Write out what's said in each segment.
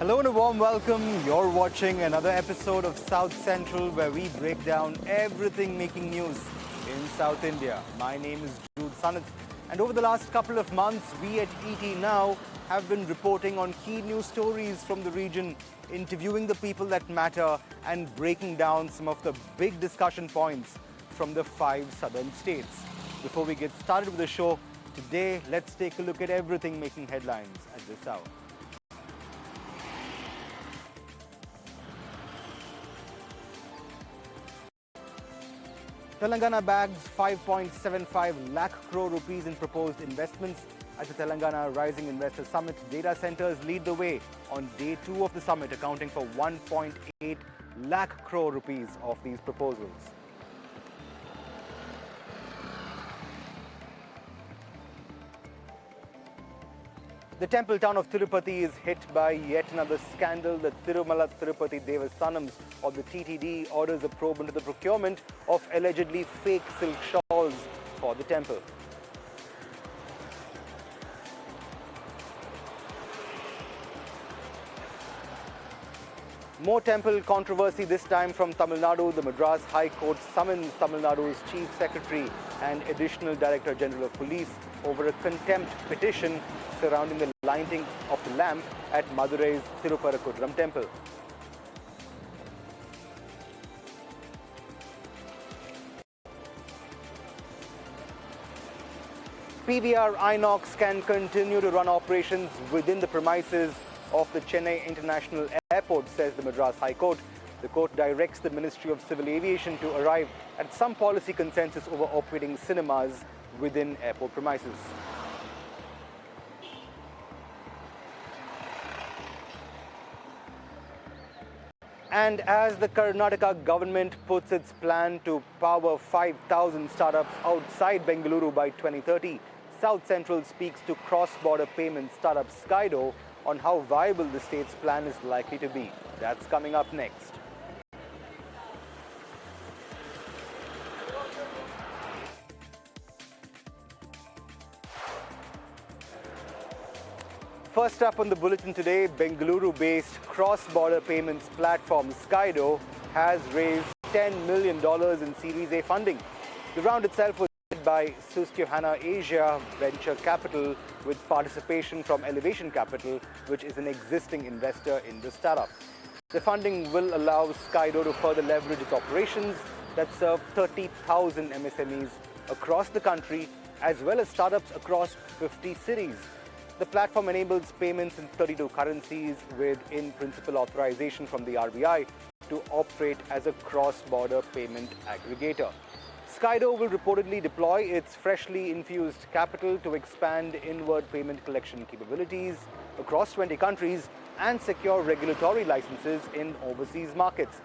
Hello and a warm welcome. You're watching another episode of South Central where we break down everything making news in South India. My name is Jude Sanath, and over the last couple of months, we at ET Now have been reporting on key news stories from the region, interviewing the people that matter and breaking down some of the big discussion points from the 5 southern states. Before we get started with the show, today let's take a look at everything making headlines at this hour. Telangana bags 5.75 lakh crore rupees in proposed investments at the Telangana Rising Investor Summit. Data centers lead the way on day 2 of the summit, accounting for 1.8 lakh crore rupees of these proposals. The temple town of Tirupati is hit by yet another scandal. The Tirumala Tirupati Devasthanams, or the TTD, orders a probe into the procurement of allegedly fake silk shawls for the temple. More temple controversy, this time from Tamil Nadu. The Madras High Court summons Tamil Nadu's Chief Secretary and Additional Director General of Police over a contempt petition surrounding the lighting of the lamp at Madurai's Tirupati temple. PVR Inox can continue to run operations within the premises of the Chennai International Airport, says the Madras High Court. The court directs the Ministry of Civil Aviation to arrive at some policy consensus over operating cinemas within airport premises. And as the Karnataka government puts its plan to power 5,000 startups outside Bengaluru by 2030, South Central speaks to cross-border payment startup Skydo on how viable the state's plan is likely to be. That's coming up next. First up on the bulletin today, Bengaluru-based cross-border payments platform Skydo has raised $10 million in Series A funding. The round itself was led by Susquehanna Asia Venture Capital with participation from Elevation Capital, which is an existing investor in the startup. The funding will allow Skydo to further leverage its operations that serve 30,000 MSMEs across the country, as well as startups across 50 cities. The platform enables payments in 32 currencies with in-principle authorization from the RBI to operate as a cross-border payment aggregator. Skydo will reportedly deploy its freshly infused capital to expand inward payment collection capabilities across 20 countries and secure regulatory licenses in overseas markets.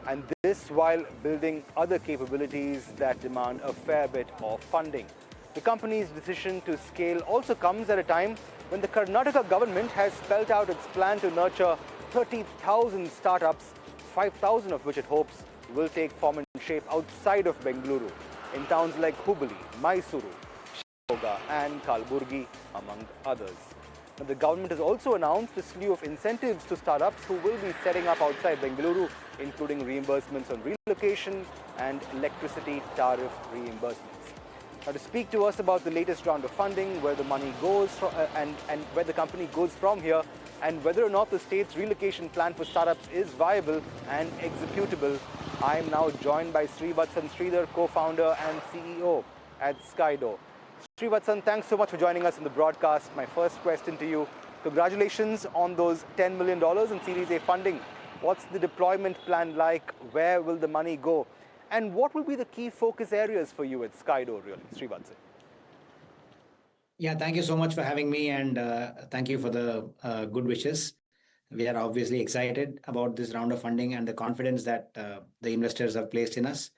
And this while building other capabilities that demand a fair bit of funding. The company's decision to scale also comes at a time when the Karnataka government has spelled out its plan to nurture 30,000 startups, 5,000 of which it hopes will take form and shape outside of Bengaluru, in towns like Hubli, Mysuru, Shivoga and Kalburgi, among others. Now, the government has also announced a slew of incentives to startups who will be setting up outside Bengaluru, including reimbursements on relocation and electricity tariff reimbursements. Now, to speak to us about the latest round of funding, where the money goes from, and where the company goes from here, and whether or not the state's relocation plan for startups is viable and executable, I am now joined by Srivatsan Sridhar, co-founder and CEO at Skydo. Srivatsan, thanks so much for joining us in the broadcast. My first question to you, congratulations on those $10 million in Series A funding. What's the deployment plan like? Where will the money go? And what will be the key focus areas for you at Skydo, really, Srivatsan? Yeah, thank you so much for having me, and thank you for the good wishes. We are obviously excited about this round of funding and the confidence that the investors have placed in us.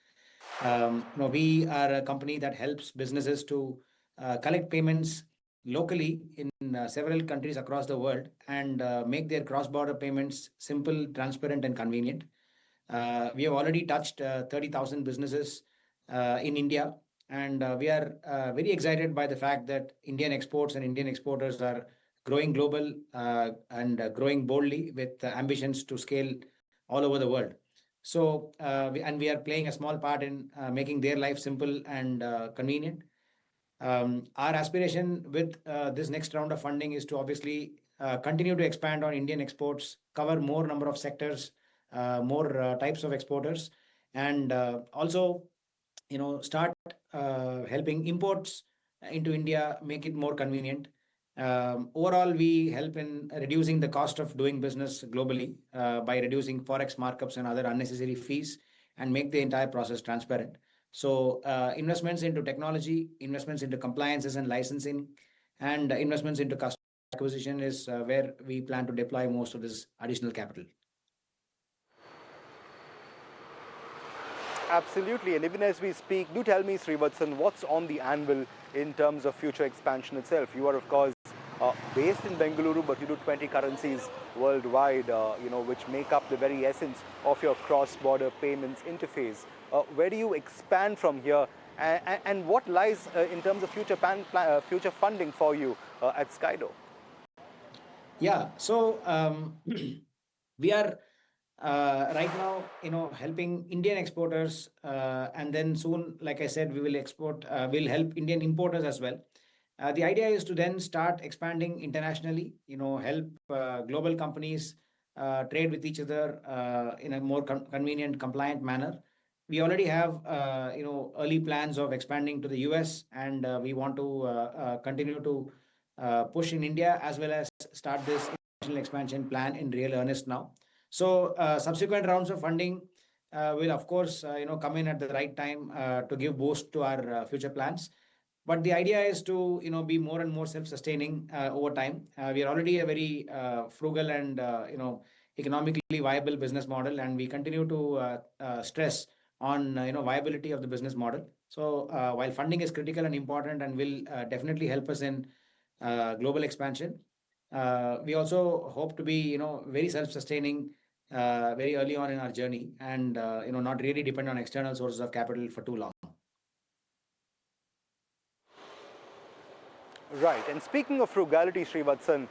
We are a company that helps businesses to collect payments locally in several countries across the world and make their cross-border payments simple, transparent, and convenient. We have already touched 30,000 businesses in India, and we are very excited by the fact that Indian exports and Indian exporters are growing global and growing boldly with ambitions to scale all over the world. So, we are playing a small part in making their life simple and convenient. Our aspiration with this next round of funding is to obviously continue to expand on Indian exports, cover more number of sectors, more types of exporters, and also, start helping imports into India, make it more convenient. Overall, we help in reducing the cost of doing business globally by reducing forex markups and other unnecessary fees, and make the entire process transparent. So, investments into technology, investments into compliances and licensing, and investments into customer acquisition is where we plan to deploy most of this additional capital. Absolutely. And even as we speak, do tell me, Srivatsan, what's on the anvil in terms of future expansion itself? You are, of course, based in Bengaluru, but you do 20 currencies worldwide, which make up the very essence of your cross-border payments interface. Where do you expand from here? And what lies in terms of future funding for you at Skydo? Yeah, so we are right now, helping Indian exporters, and then soon, like I said, we will we'll help Indian importers as well. The idea is to then start expanding internationally, help global companies trade with each other in a more convenient, compliant manner. We already have, early plans of expanding to the US, and we want to continue to push in India, as well as start this international expansion plan in real earnest now. So, subsequent rounds of funding will, of course, come in at the right time to give boost to our future plans. But the idea is to, be more and more self-sustaining over time. We are already a very frugal and, economically viable business model, and we continue to stress on, viability of the business model. So, while funding is critical and important and will definitely help us in global expansion, we also hope to be, very self-sustaining very early on in our journey, and, not really depend on external sources of capital for too long. Right. And speaking of frugality, Srivatsan,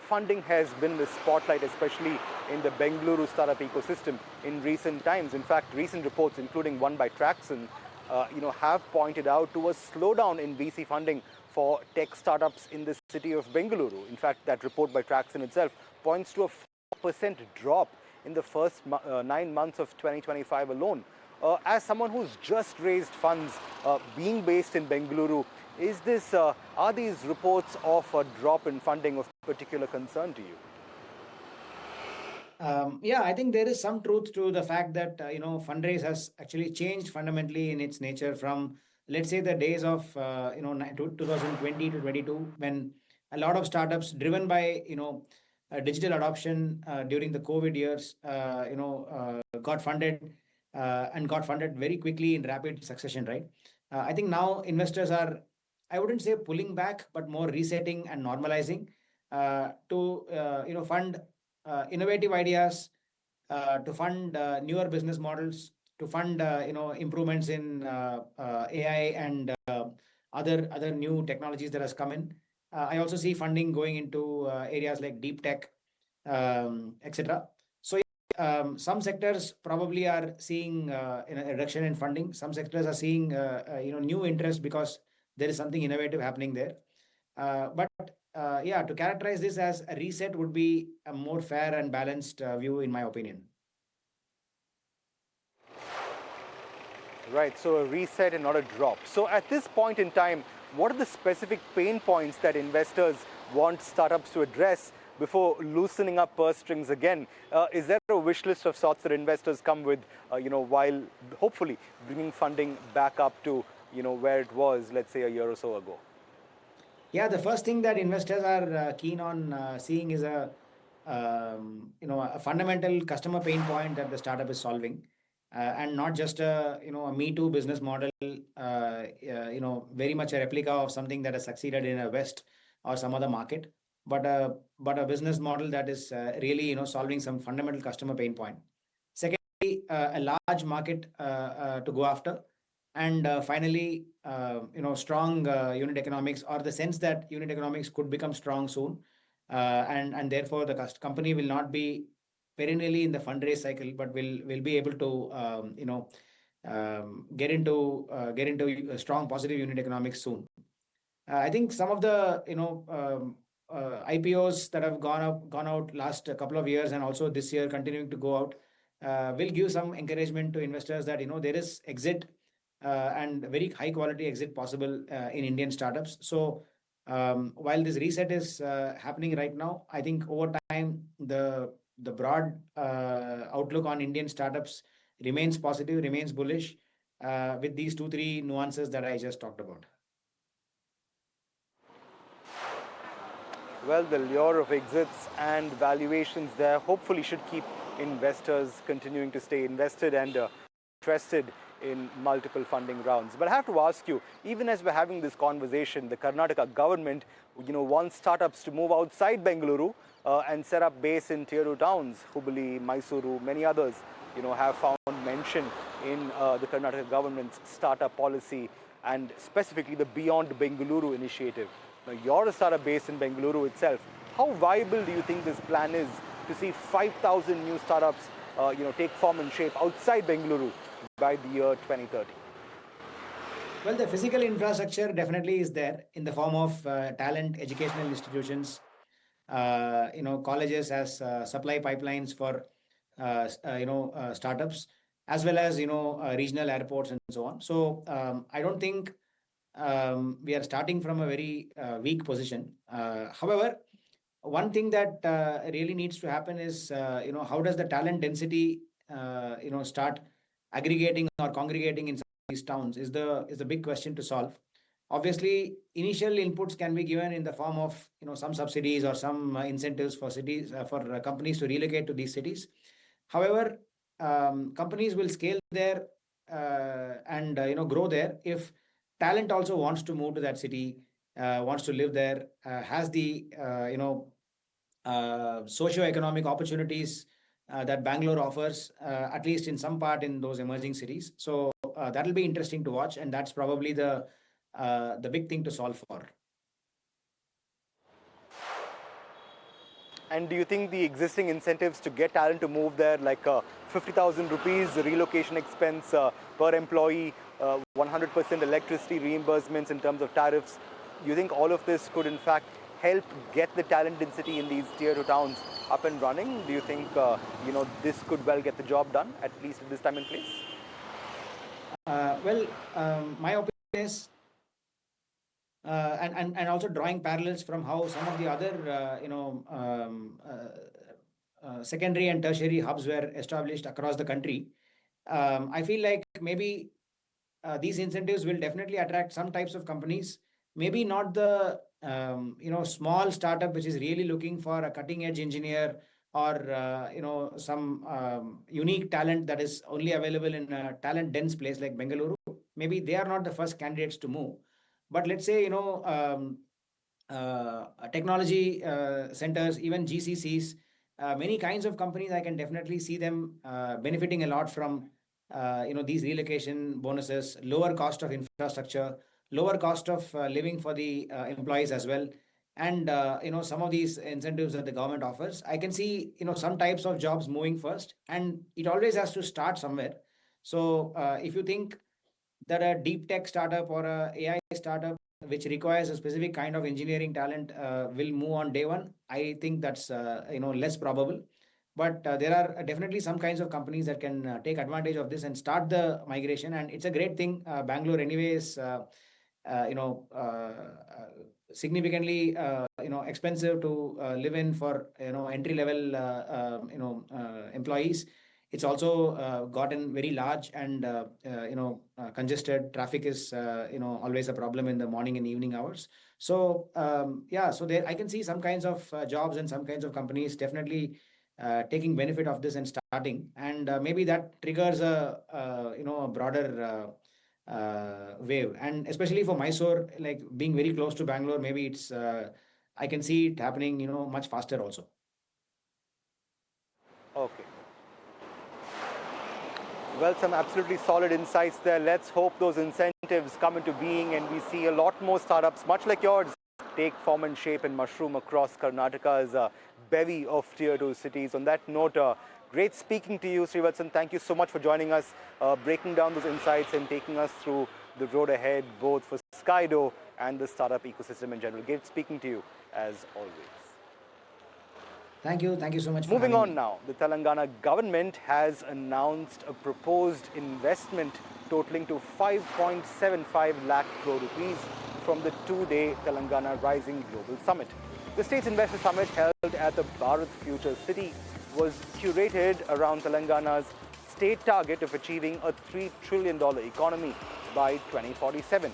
funding has been in the spotlight, especially in the Bengaluru startup ecosystem in recent times. In fact, recent reports, including one by Traxon, have pointed out to a slowdown in VC funding for tech startups in the city of Bengaluru. In fact, that report by Traxon itself points to a 4% drop in the first 9 months of 2025 alone. As someone who's just raised funds, being based in Bengaluru, are these reports of a drop in funding of particular concern to you? Yeah, I think there is some truth to the fact that fundraise has actually changed fundamentally in its nature from, let's say, the days of 2020 to 22, when a lot of startups driven by digital adoption during the COVID years, got funded and got funded very quickly in rapid succession, right? I think now investors are, I wouldn't say pulling back, but more resetting and normalizing to fund innovative ideas, to fund newer business models, to fund improvements in AI and other new technologies that has come in. I also see funding going into areas like deep tech, etc. So, some sectors probably are seeing a reduction in funding. Some sectors are seeing new interest because there is something innovative happening there. But yeah, to characterize this as a reset would be a more fair and balanced view, in my opinion. Right, so a reset and not a drop. So at this point in time, what are the specific pain points that investors want startups to address before loosening up purse strings again? Is there a wish list of sorts that investors come with, while hopefully bringing funding back up to, where it was, let's say, a year or so ago? Yeah, the first thing that investors are keen on seeing is a fundamental customer pain point that the startup is solving, and not just a Me Too business model, very much a replica of something that has succeeded in a West or some other market, but a business model that is really solving some fundamental customer pain point. Secondly, a large market to go after. And finally, strong unit economics, or the sense that unit economics could become strong soon, and therefore the company will not be perennially in the fundraise cycle, but will be able to get into a strong positive unit economics soon. I think some of the IPOs that have gone out last couple of years and also this year continuing to go out will give some encouragement to investors that there is exit and very high quality exit possible in Indian startups. So while this reset is happening right now, I think over time the broad outlook on Indian startups remains positive, remains bullish, with these 2-3 nuances that I just talked about. Well, the lure of exits and valuations there hopefully should keep investors continuing to stay invested and interested in multiple funding rounds. But I have to ask you, even as we're having this conversation, the Karnataka government, wants startups to move outside Bengaluru and set up base in Tier 2 towns. Hubli, Mysuru, many others, have found mention in the Karnataka government's startup policy and specifically the Beyond Bengaluru initiative. Now, you're a startup based in Bengaluru itself. How viable do you think this plan is to see 5,000 new startups, take form and shape outside Bengaluru by the year 2030? Well, the physical infrastructure definitely is there in the form of talent, educational institutions, colleges as supply pipelines for startups, as well as regional airports and so on. So I don't think we are starting from a very weak position. However, one thing that really needs to happen is how does the talent density start aggregating or congregating in some of these towns is the big question to solve. Obviously, initial inputs can be given in the form of some subsidies or some incentives for cities for companies to relocate to these cities. However, companies will scale there and grow there if talent also wants to move to that city, wants to live there, has the socio-economic opportunities that Bangalore offers, at least in some part in those emerging cities. So that'll be interesting to watch, and that's probably the big thing to solve for. And do you think the existing incentives to get talent to move there, like 50,000 rupees relocation expense per employee, 100% electricity reimbursements in terms of tariffs, do you think all of this could in fact help get the talent density in these tier 2 towns up and running? Do you think this could well get the job done, at least at this time and place? My opinion is, and also drawing parallels from how some of the other secondary and tertiary hubs were established across the country. I feel like maybe these incentives will definitely attract some types of companies. Maybe not the small startup which is really looking for a cutting edge engineer or some unique talent that is only available in a talent dense place like Bengaluru. Maybe they are not the first candidates to move. But let's say technology centers, even GCCs, many kinds of companies, I can definitely see them benefiting a lot from these relocation bonuses, lower cost of infrastructure, lower cost of living for the employees as well, and some of these incentives that the government offers. I can see some types of jobs moving first, and it always has to start somewhere. So if you think that a deep tech startup or a AI startup which requires a specific kind of engineering talent will move on day one, I think that's less probable. But there are definitely some kinds of companies that can take advantage of this and start the migration, and it's a great thing. Bangalore anyway is significantly expensive to live in for entry level employees. It's also gotten very large and congested. Traffic is always a problem in the morning and evening hours. So so there I can see some kinds of jobs and some kinds of companies definitely taking benefit of this and starting, and maybe that triggers a broader wave. And especially for Mysore, like being very close to Bangalore, maybe it's I can see it happening much faster also. Okay. Well, some absolutely solid insights there. Let's hope those incentives come into being and we see a lot more startups, much like yours, take form and shape and mushroom across Karnataka's bevy of Tier 2 cities. On that note, great speaking to you, Srivatsan. Thank you so much for joining us, breaking down those insights and taking us through the road ahead, both for Skydo and the startup ecosystem in general. Great speaking to you, as always. Thank you. Thank you so much for Moving having on me. now, the Telangana government has announced a proposed investment totaling to 5.75 lakh crore rupees from the two-day Telangana Rising Global Summit. The state's investor summit held at the Bharat Future City was curated around Telangana's state target of achieving a $3 trillion economy by 2047.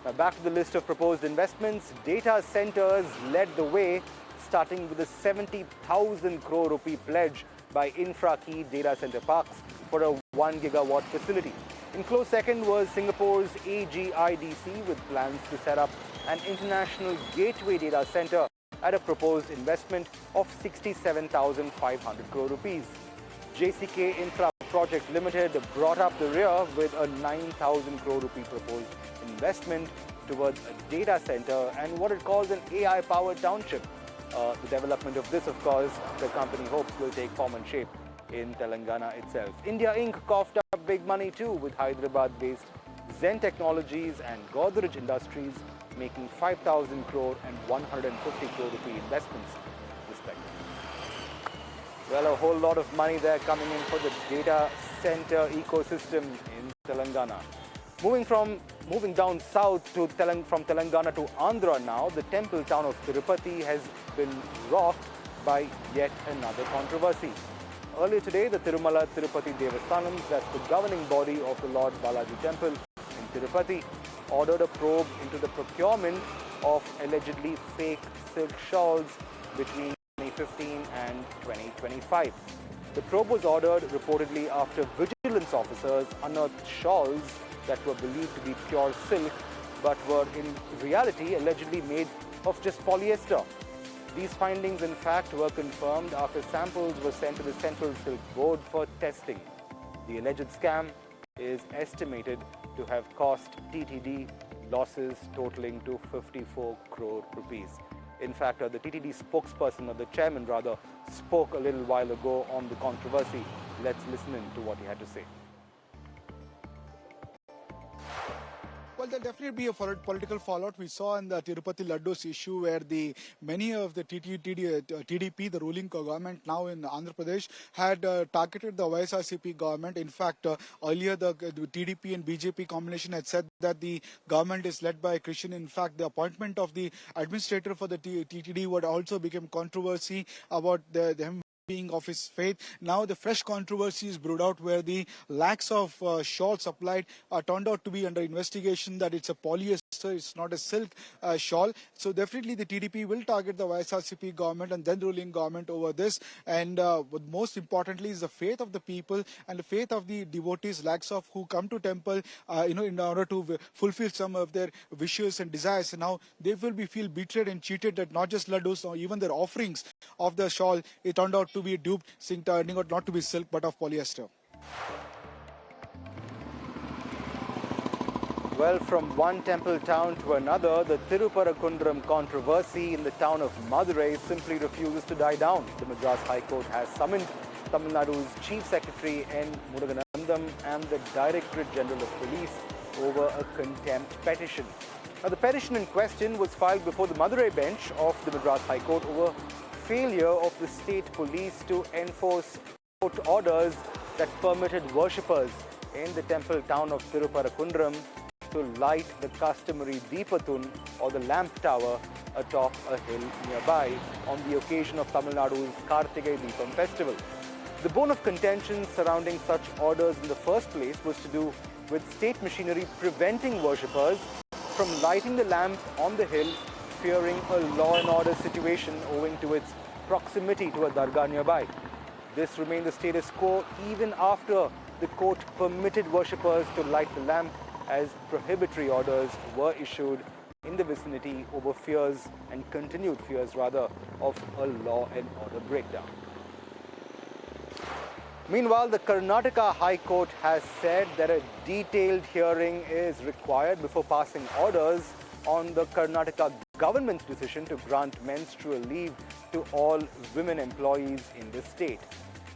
Now back to the list of proposed investments, data centers led the way, starting with a 70,000 crore rupee pledge by InfraKey Data Center Parks for a 1 gigawatt facility. In close second was Singapore's AGIDC with plans to set up an international gateway data center at a proposed investment of 67,500 crore rupees. JCK Infra Project Limited brought up the rear with a 9,000 crore rupee proposed investment towards a data center and what it calls an AI-powered township. The development of this, of course, the company hopes will take form and shape in Telangana itself. India Inc. coughed up big money too, with Hyderabad-based Zen Technologies and Godrej Industries making 5,000 crore and 150 crore rupee investments, respectively. Well, a whole lot of money there coming in for the data center ecosystem in Telangana. Moving down south from Telangana to Andhra now, the temple town of Tirupati has been rocked by yet another controversy. Earlier today, the Tirumala Tirupati Devasthanams, that's the governing body of the Lord Balaji temple in Tirupati, ordered a probe into the procurement of allegedly fake silk shawls between 2015 and 2025. The probe was ordered reportedly after vigilance officers unearthed shawls that were believed to be pure silk but were in reality allegedly made of just polyester. These findings in fact were confirmed after samples were sent to the Central Silk Board for testing. The alleged scam is estimated to have cost TTD losses totaling to 54 crore rupees. In fact, the TTD spokesperson, or the chairman rather, spoke a little while ago on the controversy. Let's listen in to what he had to say. Well, there'll definitely be a political fallout. We saw in the Tirupati Laddus issue where many of the TDP, the ruling government now in Andhra Pradesh, had targeted the YSRCP government. In fact, earlier the TDP and BJP combination had said that the government is led by a Christian. In fact, the appointment of the administrator for the TTD would also become controversy about them being of his faith. Now the fresh controversy is brewed out where the lacks of shawl supplied turned out to be under investigation that it's a polyester, it's not a silk shawl. So definitely the TDP will target the YSRCP government and then ruling government over this. And what most importantly is the faith of the people and the faith of the devotees, lacks of who come to temple, in order to fulfill some of their wishes and desires. And now they will feel betrayed and cheated that not just laddus or even their offerings of the shawl, it turned out to be duped, turning out not to be silk but of polyester. Well, from one temple town to another, the Tiruparakundram controversy in the town of Madurai simply refuses to die down. The Madras High Court has summoned Tamil Nadu's Chief Secretary N. Muruganandam and the Directorate General of Police over a contempt petition. Now, the petition in question was filed before the Madurai bench of the Madras High Court over failure of the state police to enforce court orders that permitted worshippers in the temple town of Tiruparakundram to light the customary Deepatun, or the lamp tower, atop a hill nearby on the occasion of Tamil Nadu's Kartigai Deepam festival. The bone of contention surrounding such orders in the first place was to do with state machinery preventing worshippers from lighting the lamp on the hill, fearing a law and order situation owing to its proximity to a dargah nearby. This remained the status quo even after the court permitted worshippers to light the lamp, as prohibitory orders were issued in the vicinity over fears and continued fears rather of a law and order breakdown. Meanwhile, the Karnataka High Court has said that a detailed hearing is required before passing orders on the Karnataka government's decision to grant menstrual leave to all women employees in the state.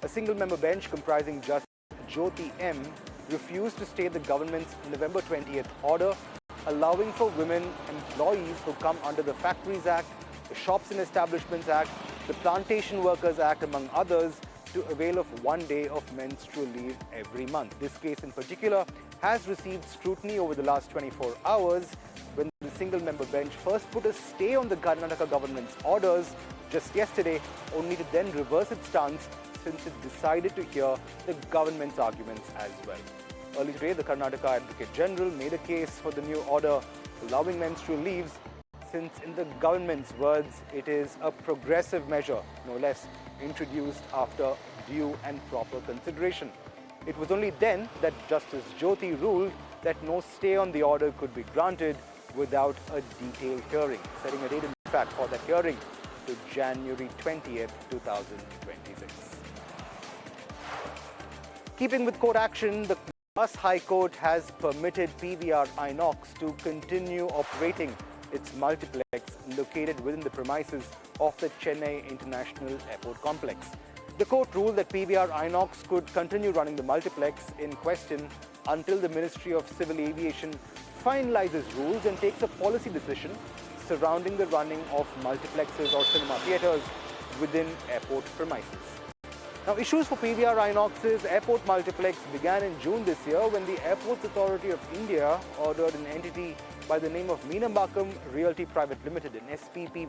A single-member bench comprising Justice Jyoti M. refused to stay the government's November 20th order, allowing for women employees who come under the Factories Act, the Shops and Establishments Act, the Plantation Workers Act, among others, to avail of 1 day of menstrual leave every month. This case in particular has received scrutiny over the last 24 hours when the single-member bench first put a stay on the Karnataka government's orders just yesterday, only to then reverse its stance since it decided to hear the government's arguments as well. Early today, the Karnataka Advocate General made a case for the new order allowing menstrual leaves, since in the government's words, it is a progressive measure, no less, introduced after due and proper consideration. It was only then that Justice Jyoti ruled that no stay on the order could be granted without a detailed hearing, setting a date in fact for that hearing to January 20th, 2026. Keeping with court action, the Madras High Court has permitted PVR Inox to continue operating its multiplex located within the premises of the Chennai International Airport complex. The court ruled that PVR Inox could continue running the multiplex in question until the Ministry of Civil Aviation finalizes rules and takes a policy decision surrounding the running of multiplexes or cinema theatres within airport premises. Now, issues for PVR Inox's airport multiplex began in June this year when the Airports Authority of India ordered an entity by the name of Meenambakam Realty Private Limited, an SPP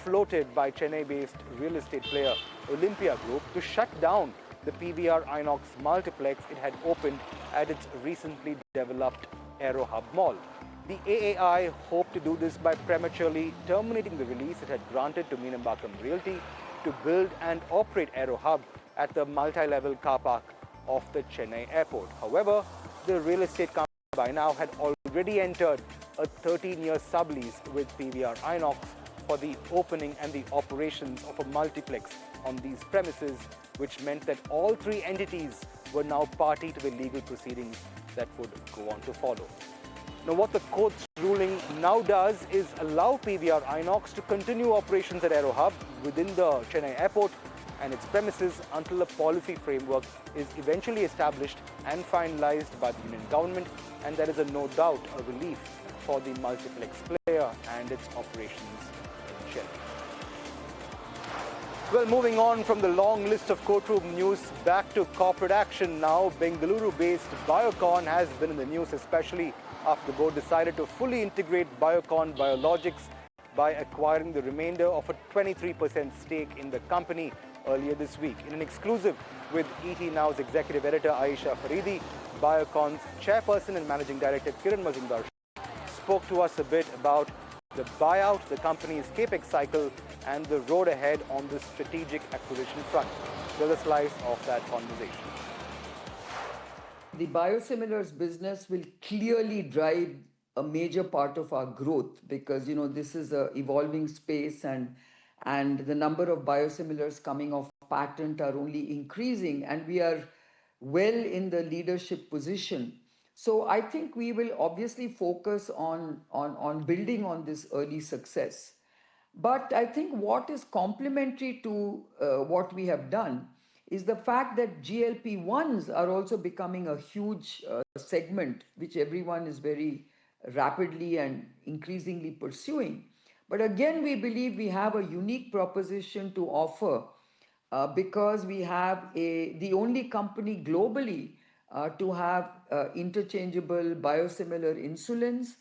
floated by Chennai-based real estate player Olympia Group, to shut down the PVR Inox multiplex it had opened at its recently developed Aero Hub Mall. The AAI hoped to do this by prematurely terminating the release it had granted to Meenambakam Realty to build and operate Aero Hub at the multi-level car park of the Chennai airport. However, the real estate company by now had already entered a 13-year sublease with PVR Inox for the opening and the operations of a multiplex on these premises, which meant that all three entities were now party to the legal proceedings that would go on to follow. Now, what the court's ruling now does is allow PVR Inox to continue operations at Aero Hub within the Chennai airport and its premises until a policy framework is eventually established and finalized by the Union government, and there is no doubt a relief for the multiplex player and its operations in Chennai. Well, moving on from the long list of courtroom news back to corporate action now, Bengaluru-based Biocon has been in the news, especially after the board decided to fully integrate Biocon Biologics by acquiring the remainder of a 23% stake in the company earlier this week. In an exclusive with ET Now's executive editor Aisha Faridi, Biocon's chairperson and managing director Kiran Mazumdar spoke to us a bit about the buyout, the company's capex cycle, and the road ahead on the strategic acquisition front. Here's a slice of that conversation. The biosimilars business will clearly drive a major part of our growth because, this is an evolving space and the number of biosimilars coming off patent are only increasing, and we are well in the leadership position. So I think we will obviously focus on building on this early success. But I think what is complementary to what we have done is the fact that GLP-1s are also becoming a huge segment, which everyone is very rapidly and increasingly pursuing. But again, we believe we have a unique proposition to offer because we have the only company globally to have interchangeable biosimilar insulins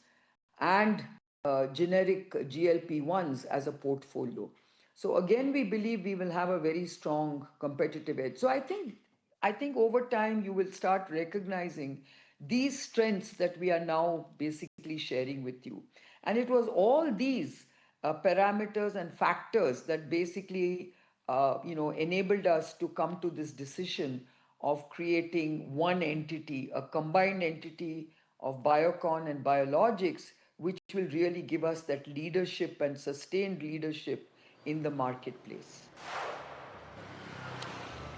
and generic GLP-1s as a portfolio. So again, we believe we will have a very strong competitive edge. So I think over time you will start recognizing these strengths that we are now basically sharing with you. And it was all these parameters and factors that basically enabled us to come to this decision of creating one entity, a combined entity of Biocon and Biologics, which will really give us that leadership and sustained leadership in the marketplace.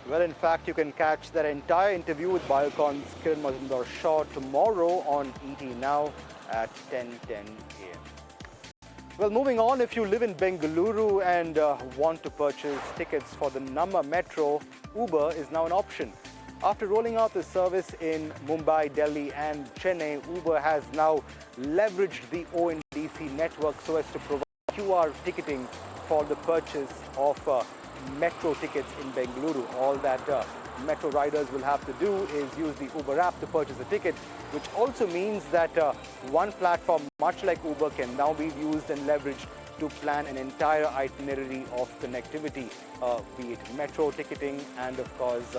Well, in fact, you can catch that entire interview with Biocon's Kiran Mazumdar Shaw tomorrow on ET Now at 10:10 a.m. Well, moving on, if you live in Bengaluru and want to purchase tickets for the Namma Metro, Uber is now an option. After rolling out the service in Mumbai, Delhi and Chennai, Uber has now leveraged the ONDC network so as to provide QR ticketing for the purchase of metro tickets in Bengaluru. All that metro riders will have to do is use the Uber app to purchase a ticket, which also means that one platform, much like Uber, can now be used and leveraged to plan an entire itinerary of connectivity, be it metro ticketing and, of course,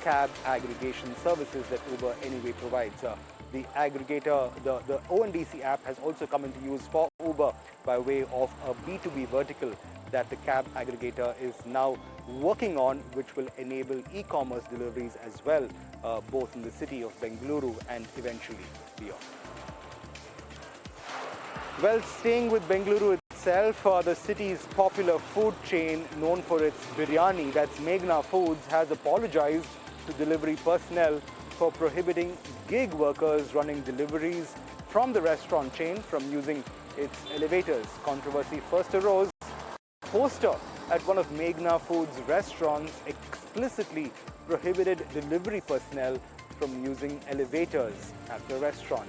cab aggregation services that Uber anyway provides. The aggregator, the ONDC app has also come into use for Uber by way of a B2B vertical that the cab aggregator is now working on, which will enable e-commerce deliveries as well, both in the city of Bengaluru and eventually beyond. Well, staying with Bengaluru itself, the city's popular food chain known for its biryani, that's Meghna Foods, has apologized to delivery personnel for prohibiting gig workers running deliveries from the restaurant chain from using its elevators. Controversy first arose. A poster at one of Meghna Foods' restaurants explicitly prohibited delivery personnel from using elevators at the restaurant.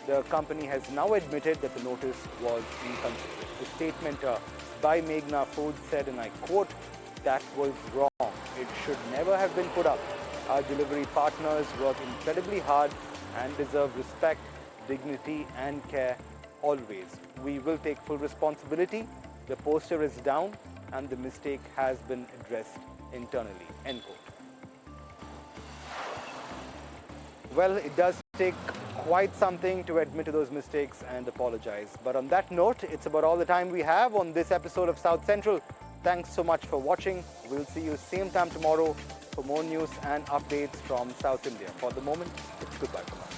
The company has now admitted that the notice was inconsiderate. The statement by Meghna Foods said, and I quote, "That was wrong. It should never have been put up. Our delivery partners work incredibly hard and deserve respect, dignity and care always. We will take full responsibility. The poster is down and the mistake has been addressed internally." End quote. Well, it does take quite something to admit to those mistakes and apologize. But on that note, it's about all the time we have on this episode of South Central. Thanks so much for watching. We'll see you same time tomorrow for more news and updates from South India. For the moment, it's goodbye from us.